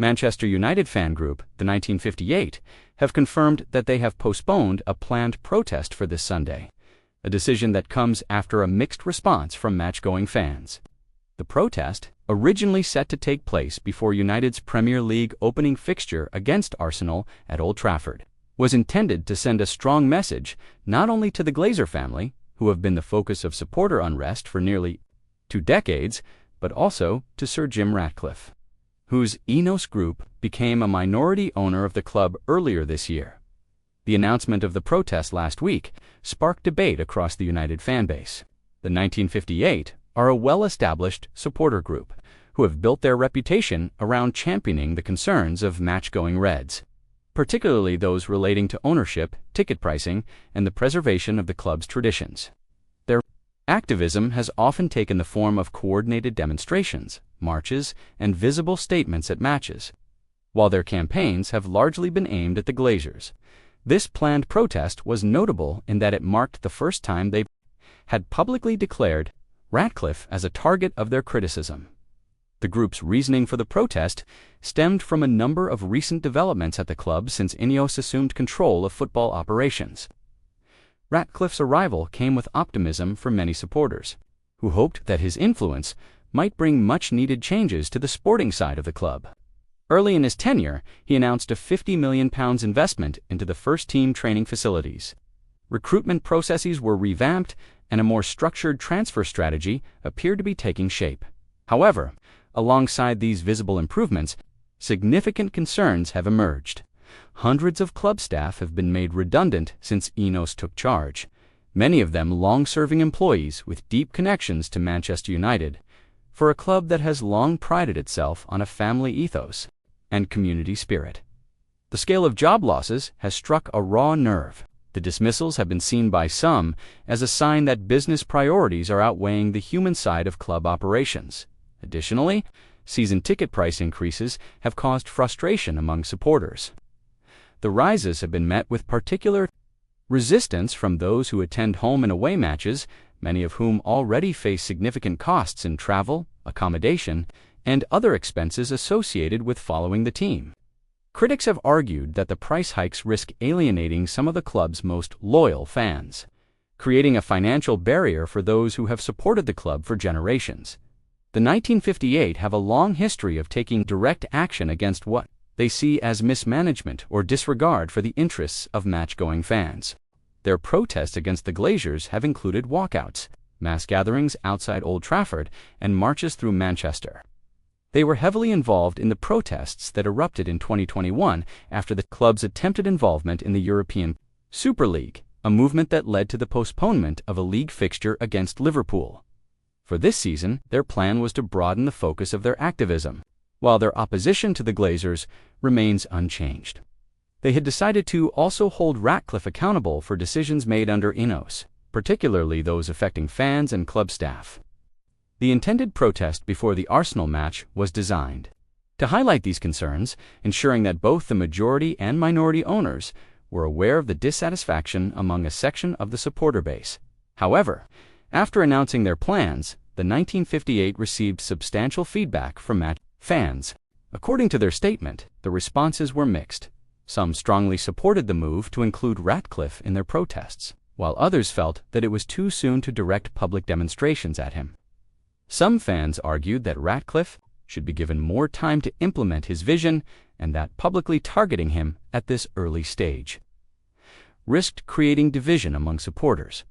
Manchester United fan group, the 1958, have confirmed that they have postponed a planned protest for this Sunday, a decision that comes after a mixed response from match-going fans. The protest, originally set to take place before United's Premier League opening fixture against Arsenal at Old Trafford, was intended to send a strong message not only to the Glazer family, who have been the focus of supporter unrest for nearly 2 decades, but also to Sir Jim Ratcliffe, whose INEOS group became a minority owner of the club earlier this year. The announcement of the protest last week sparked debate across the United fanbase. The 1958 are a well-established supporter group who have built their reputation around championing the concerns of match-going Reds, particularly those relating to ownership, ticket pricing, and the preservation of the club's traditions. Their activism has often taken the form of coordinated demonstrations, marches, and visible statements at matches, while their campaigns have largely been aimed at the Glazers. This planned protest was notable in that it marked the first time they had publicly declared Ratcliffe as a target of their criticism. The group's reasoning for the protest stemmed from a number of recent developments at the club since INEOS assumed control of football operations. Ratcliffe's arrival came with optimism for many supporters, who hoped that his influence might bring much-needed changes to the sporting side of the club. Early in his tenure, he announced a £50 million investment into the first-team training facilities. Recruitment processes were revamped, and a more structured transfer strategy appeared to be taking shape. However, alongside these visible improvements, significant concerns have emerged. Hundreds of club staff have been made redundant since INEOS took charge, many of them long-serving employees with deep connections to Manchester United, for a club that has long prided itself on a family ethos and community spirit. The scale of job losses has struck a raw nerve. The dismissals have been seen by some as a sign that business priorities are outweighing the human side of club operations. Additionally, season ticket price increases have caused frustration among supporters. The rises have been met with particular resistance from those who attend home and away matches, many of whom already face significant costs in travel, accommodation, and other expenses associated with following the team. Critics have argued that the price hikes risk alienating some of the club's most loyal fans, creating a financial barrier for those who have supported the club for generations. The 1958 have a long history of taking direct action against what they see as mismanagement or disregard for the interests of match-going fans. Their protests against the Glazers have included walkouts, mass gatherings outside Old Trafford, and marches through Manchester. They were heavily involved in the protests that erupted in 2021 after the club's attempted involvement in the European Super League, a movement that led to the postponement of a league fixture against Liverpool. For this season, their plan was to broaden the focus of their activism, while their opposition to the Glazers remains unchanged. They had decided to also hold Ratcliffe accountable for decisions made under INEOS, particularly those affecting fans and club staff. The intended protest before the Arsenal match was designed to highlight these concerns, ensuring that both the majority and minority owners were aware of the dissatisfaction among a section of the supporter base. However, after announcing their plans, the 1958 received substantial feedback from match fans. According to their statement, the responses were mixed. Some strongly supported the move to include Ratcliffe in their protests, while others felt that it was too soon to direct public demonstrations at him. Some fans argued that Ratcliffe should be given more time to implement his vision and that publicly targeting him at this early stage risked creating division among supporters.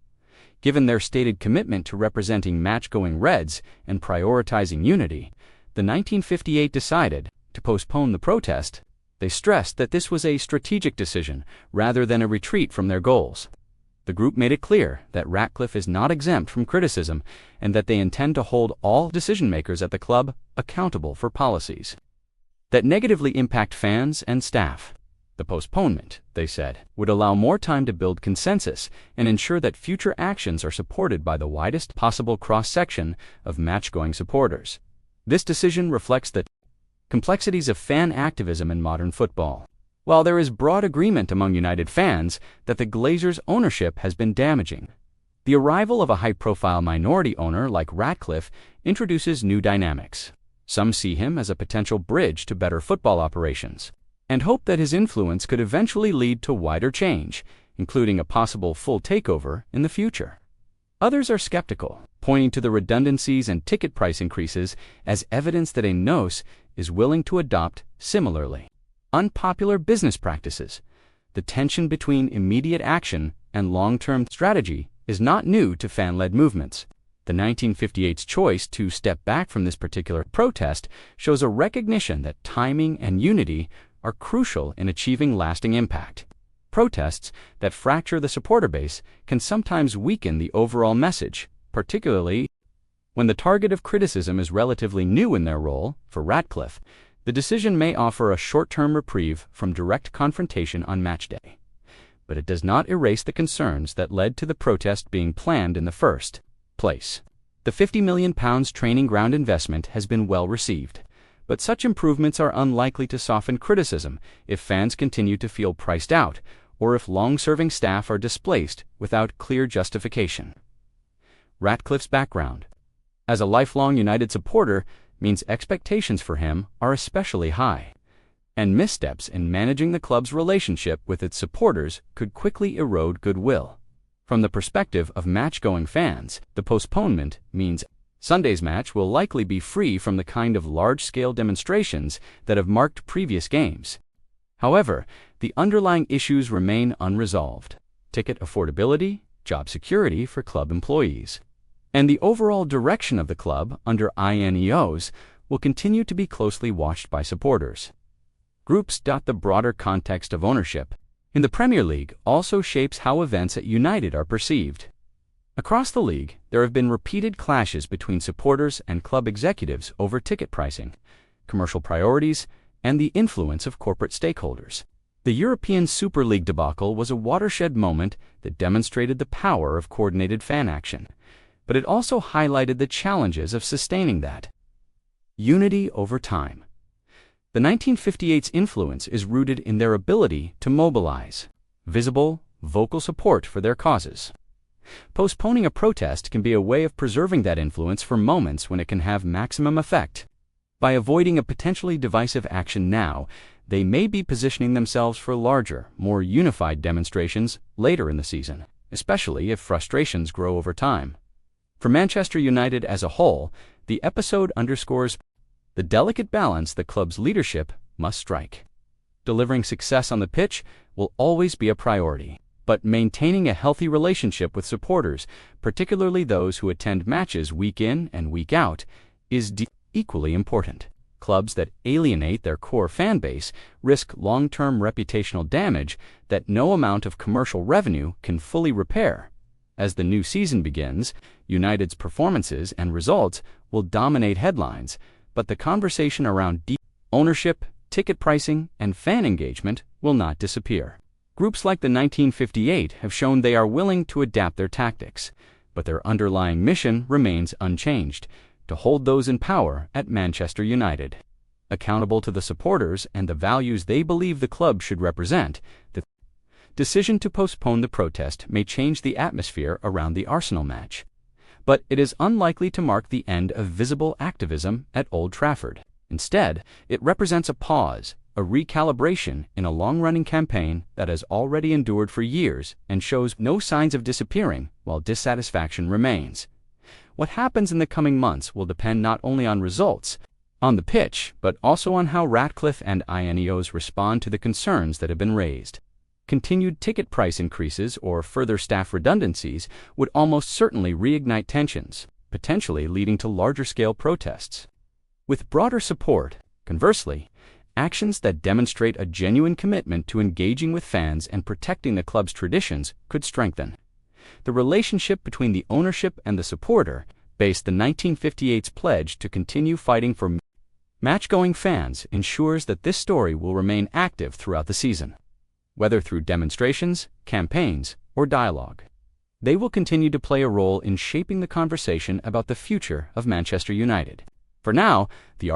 Given their stated commitment to representing match-going Reds and prioritizing unity, the 1958 decided to postpone the protest. They stressed that this was a strategic decision rather than a retreat from their goals. The group made it clear that Ratcliffe is not exempt from criticism and that they intend to hold all decision-makers at the club accountable for policies that negatively impact fans and staff. The postponement, they said, would allow more time to build consensus and ensure that future actions are supported by the widest possible cross-section of match-going supporters. This decision reflects the complexities of fan activism in modern football. While there is broad agreement among United fans that the Glazers' ownership has been damaging, the arrival of a high-profile minority owner like Ratcliffe introduces new dynamics. Some see him as a potential bridge to better football operations, and hope that his influence could eventually lead to wider change, including a possible full takeover in the future. Others are skeptical, pointing to the redundancies and ticket price increases as evidence that INEOS is willing to adopt similarly unpopular business practices. The tension between immediate action and long-term strategy is not new to fan-led movements. The 1958's choice to step back from this particular protest shows a recognition that timing and unity are crucial in achieving lasting impact. Protests that fracture the supporter base can sometimes weaken the overall message, particularly when the target of criticism is relatively new in their role. For Ratcliffe, the decision may offer a short-term reprieve from direct confrontation on match day, but it does not erase the concerns that led to the protest being planned in the first place. The £50 million training ground investment has been well received, but such improvements are unlikely to soften criticism if fans continue to feel priced out or if long-serving staff are displaced without clear justification. Ratcliffe's background as a lifelong United supporter means expectations for him are especially high, and missteps in managing the club's relationship with its supporters could quickly erode goodwill. From the perspective of match-going fans, the postponement means Sunday's match will likely be free from the kind of large-scale demonstrations that have marked previous games. However, the underlying issues remain unresolved: ticket affordability, job security for club employees, and the overall direction of the club under INEOS will continue to be closely watched by supporters. Groups. The broader context of ownership in the Premier League also shapes how events at United are perceived. Across the league, there have been repeated clashes between supporters and club executives over ticket pricing, commercial priorities, and the influence of corporate stakeholders. The European Super League debacle was a watershed moment that demonstrated the power of coordinated fan action, but it also highlighted the challenges of sustaining that unity over time. The 1958's influence is rooted in their ability to mobilize visible, vocal support for their causes. Postponing a protest can be a way of preserving that influence for moments when it can have maximum effect. By avoiding a potentially divisive action now, they may be positioning themselves for larger, more unified demonstrations later in the season, especially if frustrations grow over time. For Manchester United as a whole, the episode underscores the delicate balance the club's leadership must strike. Delivering success on the pitch will always be a priority, but maintaining a healthy relationship with supporters, particularly those who attend matches week in and week out, is equally important. Clubs that alienate their core fan base risk long-term reputational damage that no amount of commercial revenue can fully repair. As the new season begins, United's performances and results will dominate headlines, but the conversation around ownership, ticket pricing, and fan engagement will not disappear. Groups like the 1958 have shown they are willing to adapt their tactics, but their underlying mission remains unchanged: to hold those in power at Manchester United accountable to the supporters and the values they believe the club should represent. The decision to postpone the protest may change the atmosphere around the Arsenal match, but it is unlikely to mark the end of visible activism at Old Trafford. Instead, it represents a pause, a recalibration in a long-running campaign that has already endured for years and shows no signs of disappearing while dissatisfaction remains. What happens in the coming months will depend not only on results on the pitch, but also on how Ratcliffe and INEOS respond to the concerns that have been raised. Continued ticket price increases or further staff redundancies would almost certainly reignite tensions, potentially leading to larger-scale protests. With broader support, conversely, actions that demonstrate a genuine commitment to engaging with fans and protecting the club's traditions could strengthen. The relationship between the ownership and the supporter based the 1958's pledge to continue fighting for match-going fans ensures that this story will remain active throughout the season. Whether through demonstrations, campaigns, or dialogue, they will continue to play a role in shaping the conversation about the future of Manchester United. For now, the